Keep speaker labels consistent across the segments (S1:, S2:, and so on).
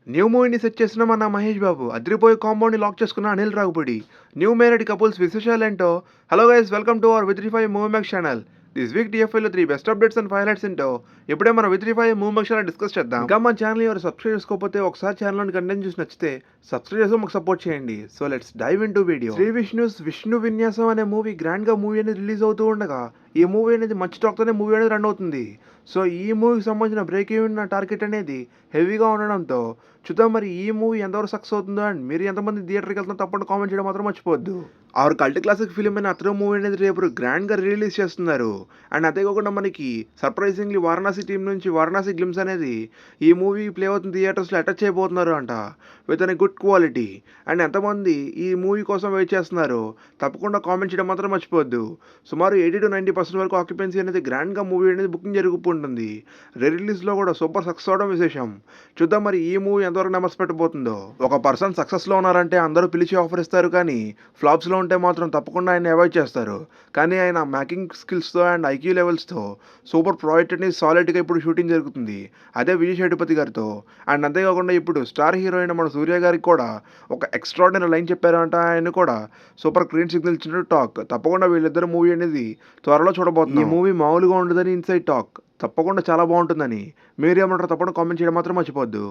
S1: New మూవీని set చేసిన మన మహేష్ బాబు, అదిరిపోయే కాంబోని లాక్ చేసుకున్న Anil Ravipudi, new married couples విశేషాలేంటో. Hello guys, welcome to our విత్రిఫై movie max channel. This week టీఎఫ్ఐలో 3 బెస్ట్ అప్డేట్స్ అండ్ హైలైట్స్ ఏంటో ఇప్పుడే మన విత్రిఫై మూవీ మ్యాక్స్ ఛానల్ డిస్కస్ చేద్దాం. ఇంకా మన ఛానల్ ఎవరు సబ్స్క్రైబ్ చేసుకోకపోతే ఒకసారి ఛానల్ కంటెంట్ చూసి నచ్చితే సబ్స్క్రైబ్ చేసి మాకు సపోర్ట్ చేయండి. So let's dive into video. Shri Vishnu Vinyasam అనే మూవీ గ్రాండ్ గా మూవీ అనేది రిలీజ్ అవుతూ ఉండగా ఈ మూవీ అనేది మంచి టాక్తోనే మూవీ అనేది రన్ అవుతుంది. సో ఈ మూవీకి సంబంధించిన బ్రేక్ ఈవెన్ టార్గెట్ అనేది హెవీగా ఉండడంతో చూద్దాం మరి ఈ మూవీ ఎంతవరకు సక్సెస్ అవుతుందో అండ్ మీరు ఎంతమంది థియేటర్కి వెళ్తున్నా తప్పకుండా కామెంట్ చేయడం మాత్రం మర్చిపోవద్దు. ఆరు కల్ట్ క్లాసిక్ ఫిలిం అయిన అతను మూవీ అనేది రేపు గ్రాండ్గా రిలీజ్ చేస్తున్నారు. అండ్ అదే కాకుండా మనకి సర్ప్రైజింగ్లీ వారణాసి టీం నుంచి వారణాసి గ్లిమ్స్ అనేది ఈ మూవీ ప్లే అవుతున్న థియేటర్స్లో అటాచ్ చేయబోతున్నారు అంట with an good quality. And ఎంతమంది ఈ మూవీ కోసం వెయిట్ చేస్తున్నారు తప్పకుండా కామెంట్ చేయడం మాత్రం మర్చిపోవద్దు. సుమారు 80-90% వరకు ఆక్యుపెన్సీ అనేది గ్రాండ్గా మూవీ అనేది బుకింగ్ జరుగుతుంటుంది. రిలీజ్లో కూడా సూపర్ సక్సెస్ అవడం విశేషం. చూద్దాం మరి ఈ మూవీ ఎంతవరకు నెంబర్స్ పెట్టబోతుందో. ఒక పర్సన్ సక్సెస్లో ఉన్నారంటే అందరూ పిలిచి ఆఫర్ ఇస్తారు, కానీ ఫ్లాప్స్లో ఉంటే మాత్రం తప్పకుండా ఆయన అవాయిడ్ చేస్తారు. కానీ ఆయన మేకింగ్ స్కిల్స్తో అండ్ ఐక్యూ లెవెల్స్తో సూపర్ ప్రాజెక్ట్ అనేది సాలిడ్గా ఇప్పుడు షూటింగ్ జరుగుతుంది, అదే విజయ్ సేతుపతి గారితో. అండ్ అంతేకాకుండా ఇప్పుడు స్టార్ హీరోయిన్ మన సూర్య గారికి కూడా ఒక ఎక్స్ట్రాడినరీ లైన్ చెప్పారంట. ఆయన కూడా సూపర్ గ్రీన్ సిగ్నల్ ఇచ్చినట్టు టాక్. తప్పకుండా వీళ్ళిద్దరు మూవీ అనేది త్వరలో చూడబోతుంది. ఈ మూవీ మామూలుగా ఉండదని ఇన్సైడ్ టాక్. తప్పకుండా చాలా బాగుంటుందని మీరేమంటారో తప్పకుండా కామెంట్ చేయడం మాత్రం మర్చిపోద్దు.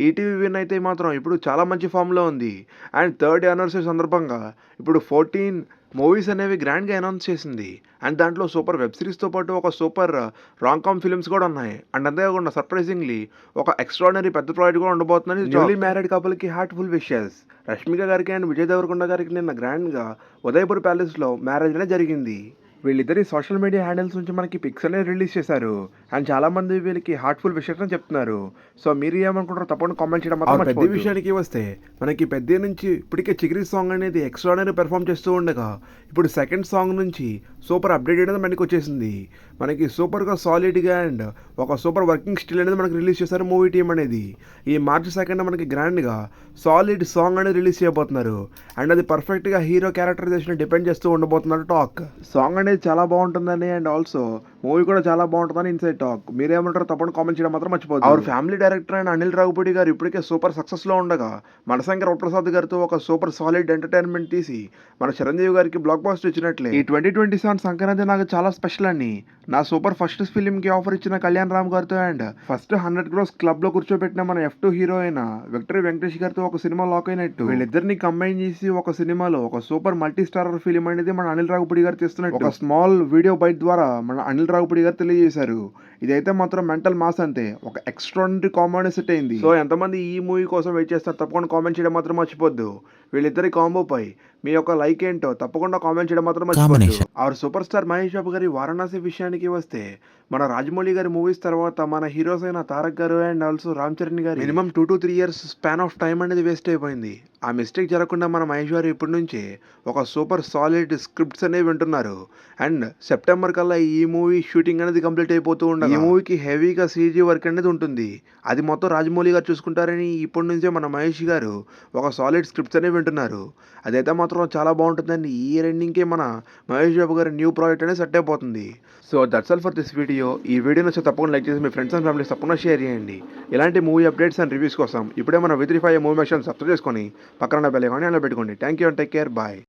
S1: ఈటీవీ విన్ అయితే మాత్రం ఇప్పుడు చాలా మంచి ఫామ్లో ఉంది. అండ్ 3rd యానివర్సరీ సందర్భంగా ఇప్పుడు 14 మూవీస్ అనేవి గ్రాండ్గా అనౌన్స్ చేసింది. అండ్ దాంట్లో సూపర్ వెబ్ సిరీస్తో పాటు ఒక సూపర్ రాంకామ్ ఫిల్మ్స్ కూడా ఉన్నాయి. అండ్ అంతేకాకుండా సర్ప్రైజింగ్లీ ఒక ఎక్స్ట్రాడినరీ పెద్ద ప్రాజెక్ట్ కూడా ఉండబోతుందని న్యూలీ మ్యారీడ్ కపుల్కి హార్ట్ఫుల్ విషెస్. రష్మిక గారికి అండ్ విజయ్ దేవరకొండ గారికి నిన్న గ్రాండ్గా ఉదయపూర్ ప్యాలెస్లో మ్యారేజ్ అనేది జరిగింది. వీళ్ళిద్దరి సోషల్ మీడియా హ్యాండిల్స్ నుంచి మనకి పిక్స్ అనేది రిలీజ్ చేశారు. అండ్ చాలా మంది వీళ్ళకి హార్ట్ఫుల్ విషెస్ అని చెప్తున్నారు. సో మీరు ఏమనుకుంటారో తప్పకుండా కామెంట్ చేయడం మాత్రం మర్చిపోవద్దు. పెద్ద విషయానికి వస్తే మనకి పెద్ద నుంచి ఇప్పటికే చిగిరి సాంగ్ అనేది ఎక్స్ట్రాడినరీ పెర్ఫామ్ చేస్తూ ఉండగా ఇప్పుడు సెకండ్ సాంగ్ నుంచి సూపర్ అప్డేట్ అనేది మనకి వచ్చేసింది. మనకి సూపర్గా సాలిడ్గా అండ్ ఒక సూపర్ వర్కింగ్ స్టిల్ అనేది మనకి రిలీజ్ చేశారు మూవీ టీం అనేది. ఈ మార్చి 2nd మనకి గ్రాండ్గా సాలిడ్ సాంగ్ అనేది రిలీజ్ చేయబోతున్నారు. అండ్ అది పర్ఫెక్ట్గా హీరో క్యారెక్టరైజేషన్ డిపెండ్ చేస్తూ ఉండబోతున్నారు టాక్. సాంగ్ అనేది చాలా బాగుంటుందని అండ్ ఆల్సో మూవీ కూడా చాలా బాగుంటుందని ఇన్సైడ్ టాక్. మీరేమంటారో తప్పకుండా కామెంట్ చేయడం మాత్రం మర్చిపోతుంది. అవర్ ఫ్యామిలీ డైరెక్టర్ అయిన అనిల్ రావిపూడి గారు ఇప్పటికే సూపర్ సక్సెస్లో ఉండగా మనశంకర్ వరప్రసాద్ గారితో ఒక సూపర్ సాలిడ్ ఎంటర్టైన్మెంట్ తీసి మన చిరంజీవి గారికి బ్లాక్ బాస్టర్ ఇచ్చినట్లే ఈ 2027 సంక్రాంతి నాకు చాలా స్పెషల్ అని నా సూపర్ ఫస్ట్ ఫిలింకి ఆఫర్ ఇచ్చిన కళ్యాణ్ రామ్ గారితో అండ్ ఫస్ట్ 100 crores క్లబ్లో కూర్చోబెట్టిన మన F2 హీరో అయిన విక్టరీ వెంకటేష్ గారితో ఒక సినిమా లాక్ అయినట్టు వీళ్ళిద్దరిని కంబైన్ చేసి ఒక సినిమాలో ఒక సూపర్ మల్టీ స్టారర్ ఫిలిం అనేది మన అనిల్ రావిపూడి గారు తీస్తున్నట్టు ఒక స్మాల్ వీడియో బైట్ ద్వారా మన అనిల్ రావిపూడి గారు తెలియజేశారు. ఇదైతే మాత్రం మెంటల్ మాస్ అంతే, ఒక ఎక్స్ట్రాడినరీ కాంబో సెట్ అయింది. సో ఎంతమంది ఈ మూవీ కోసం వెయిట్ చేస్తారు తప్పకుండా కామెంట్ చేయడం మాత్రం మర్చిపోద్దు. వీళ్ళిద్దరి కాంబోపై మీ యొక్క లైక్ ఏంటో తప్పకుండా కామెంట్ చేయడం మాత్రం మర్చిపోద్దు. Hour super star Mahesh Babu గారి వారణాసి విషయానికి వస్తే మన రాజమౌళి గారి మూవీస్ తర్వాత మన హీరోస్ అయిన తారక్ గారు అండ్ ఆల్సో రామ్ చరణ్ గారు minimum 2 to 3 years span of time అనేది వేస్ట్ అయిపోయింది. ఆ మిస్టేక్ జరగకుండా మన మహేష్ గారు ఇప్పటి నుంచి ఒక సూపర్ సాలిడ్ స్క్రిప్ట్స్ అనేవి వింటున్నారు. అండ్ సెప్టెంబర్ కల్లా ఈ మూవీ షూటింగ్ అనేది కంప్లీట్ అయిపోతూ ఉండగా ఈ మూవీకి హెవీగా CG వర్క్ అనేది ఉంటుంది. అది మొత్తం రాజమౌళి గారు చూసుకుంటారని ఇప్పటి నుంచే మన మహేష్ గారు ఒక సాలిడ్ స్క్రిప్ట్స్ అనేవి వింటున్నారు. అదైతే మాత్రం చాలా బాగుంటుందండి. ఈ ఇయర్ ఎండింగ్కే మన మహేష్ బాబు గారి న్యూ ప్రాజెక్ట్ అనేది సెట్ అయిపోతుంది. So that's all for this video. ఈ వీడియో నచ్చితే తప్పకుండా లైక్ చేసి మీ ఫ్రెండ్స్ అండ్ ఫ్యామిలీస్ తప్పకుండా షేర్ చేయండి. ఇలాంటి మూవీ అప్డేట్స్ అండ్ రివ్యూస్ కోసం ఇప్పుడే మన విత్రిఫై మూవీ మ్యాక్స్ సబ్స్క్రైబ్ చేసుకొని పక్కన బెల్ ఐకాన్ ఆన్లో పెట్టుకోండి. Thank you and take care. Bye.